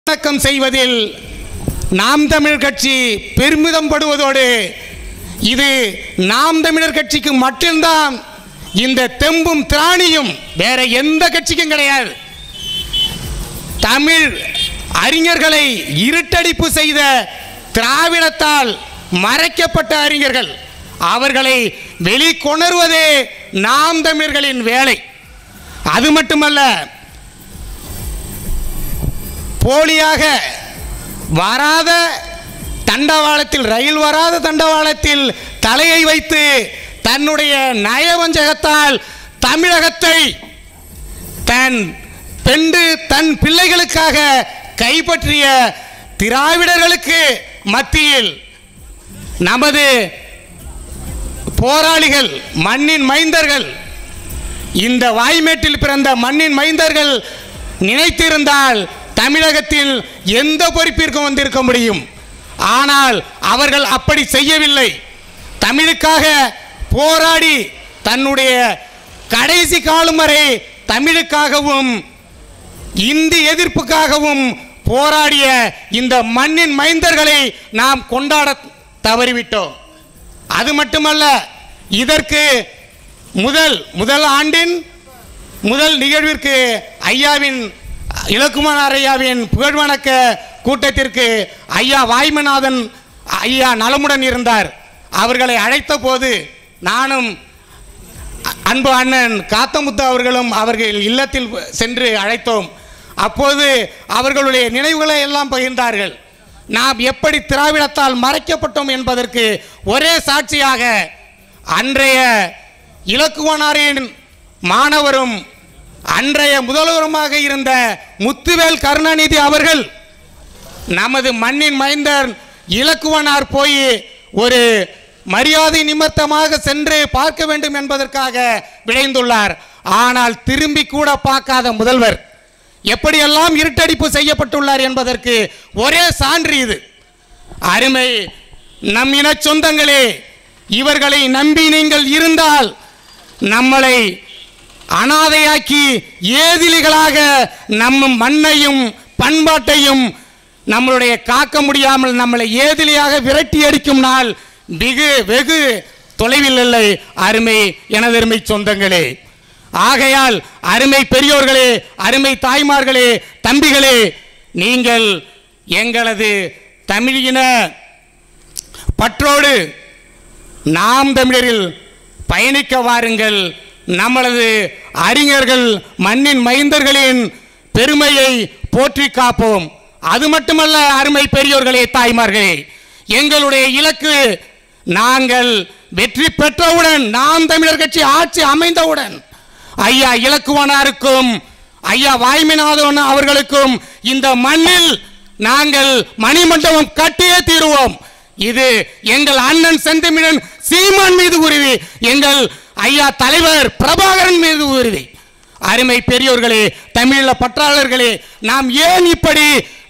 வணக்கம் செய்வதில் நாம் தமிழர் கட்சி பெருமிதம் படுவதோடு இது நாம் தமிழர் கட்சிக்கு மட்டும்தான் இந்த தெம்பும் திராணியும் வேற எந்த கட்சிக்கும் கிடையாது. தமிழ் அறிஞர்களை இருட்டடிப்பு செய்த திராவிடத்தால் மறைக்கப்பட்ட அறிஞர்கள் அவர்களை வெளிக்கொணர்வதே நாம் தமிழர்களின் வேலை. அது மட்டுமல்ல, போலியாக வராத தண்டவாளத்தில் ரயில் வராத தண்டவாளத்தில் தலையை வைத்து தன்னுடைய நயவஞ்சகத்தால் தமிழகத்தை தன் பிள்ளைகளுக்காக கைப்பற்றிய திராவிடர்களுக்கு மத்தியில் நமது போராளிகள், மண்ணின் மைந்தர்கள், இந்த வாய்மேட்டில் பிறந்த மண்ணின் மைந்தர்கள் நினைத்திருந்தால் தமிழகத்தில் எந்த பொறுப்பிற்கும் வந்திருக்க முடியும். ஆனால் அவர்கள் அப்படி செய்யவில்லை. தமிழுக்காக போராடி தன்னுடைய கடைசி காலம் வரை தமிழுக்காகவும் இந்தி எதிர்ப்புக்காகவும் போராடிய இந்த மண்ணின் மைந்தர்களை நாம் கொண்டாட தவறிவிட்டோம். அது மட்டுமல்ல, இதற்கு முதல் ஆண்டின் முதல் நிகழ்விற்கு ஐயாவின் இலக்குமார் ஐயாவின் புகழ்வணக்க கூட்டத்திற்கு ஐயா வாய்மநாதன் ஐயா நலமுடன் இருந்தார். அவர்களை அழைத்த போது நானும் அன்பு அண்ணன் காத்தமுத்து அவர்களும் அவர்கள் இல்லத்தில் சென்று அழைத்தோம். அப்போது அவர்களுடைய நினைவுகளை எல்லாம் பகிர்ந்தார்கள். நாம் எப்படி திராவிடத்தால் மறைக்கப்பட்டோம் என்பதற்கு ஒரே சாட்சியாக அன்றைய இலக்குவனாரின் மாணவரும் அன்றைய முதல்வருமாக இருந்த முத்துவேல் கருணாநிதி அவர்கள் நமது மண்ணின் மைந்தர் இலக்குவனார் போய் ஒரு மரியாதை நிமித்தமாக சென்று பார்க்க வேண்டும் என்பதற்காக விளைந்துள்ளார். ஆனால் திரும்பி கூட பார்க்காத முதல்வர் எப்படியெல்லாம் இருட்டடிப்பு செய்யப்பட்டுள்ளார் என்பதற்கு ஒரே சான்று இது. அருமை நம் இன சொந்தங்களே, இவர்களை நம்பி நீங்கள் இருந்தால் நம்மளை அனாதையாக்கி ஏதிலிகளாக நம் மண்ணையும் பண்பாட்டையும் நம்மளுடைய காக்க முடியாமல் நம்மளை ஏதிலியாக விரட்டி அடிக்கும் நாள் வெகு தொலைவில் இல்லை. அருமை எனதருமை சொந்தங்களே, ஆகையால் அருமை பெரியோர்களே, அருமை தாய்மார்களே, தம்பிகளே, நீங்கள் எங்களது தமிழின பற்றோடு நாம் தமிழரில் பயணிக்க வாருங்கள். நம்மளது அறிஞர்கள், மண்ணின் மைந்தர்களின் பெருமையை போற்றி காப்போம். அது மட்டுமல்ல அருமை பெரியோர்களே, தாய்மார்களே, எங்களுடைய இலக்கு நாங்கள் வெற்றி பெற்றவுடன், நாம் தமிழர் கட்சி ஆட்சி அமைந்தவுடன் ஐயா இலக்குவனாருக்கும் ஐயா வாய்மநாதன் அவர்களுக்கும் இந்த மண்ணில் நாங்கள் மணிமண்டபம் கட்டியே தீருவோம். இது எங்கள் அண்ணன் செந்தமிழன் சீமான் மீது உறுதி, எங்கள் ஐயா தலைவர் பிரபாகரன் மீது உறுதி. அருமை பெரியோர்களே, தமிழ பற்றாளர்களே, நாம் ஏன் இப்படி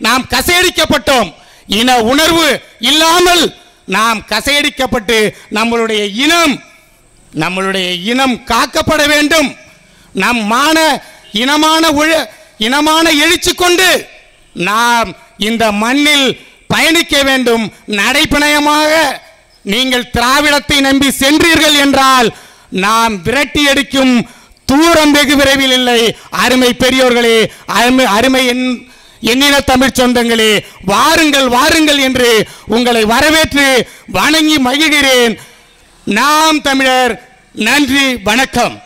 நாம் கசையடிக்கப்பட்டோம்? இன உணர்வு இல்லாமல் நாம் கசையடிக்கப்பட்டு நம்மளுடைய இனம் காக்கப்பட வேண்டும். நம் இனமான எழுச்சி கொண்டு நாம் இந்த மண்ணில் பயணிக்க வேண்டும். நடைபயணமாக நீங்கள் திராவிடத்தை நம்பி சென்றீர்கள் என்றால் நாம் விரட்டி அடிக்கும் தூரம் வெகு விரைவில் இல்லை. அருமை பெரியோர்களே, அருமை எண்ணின தமிழ் சொந்தங்களே, வாருங்கள் வாருங்கள் என்று உங்களை வரவேற்று வணங்கி மகிழ்கிறேன். நாம் தமிழர். நன்றி, வணக்கம்.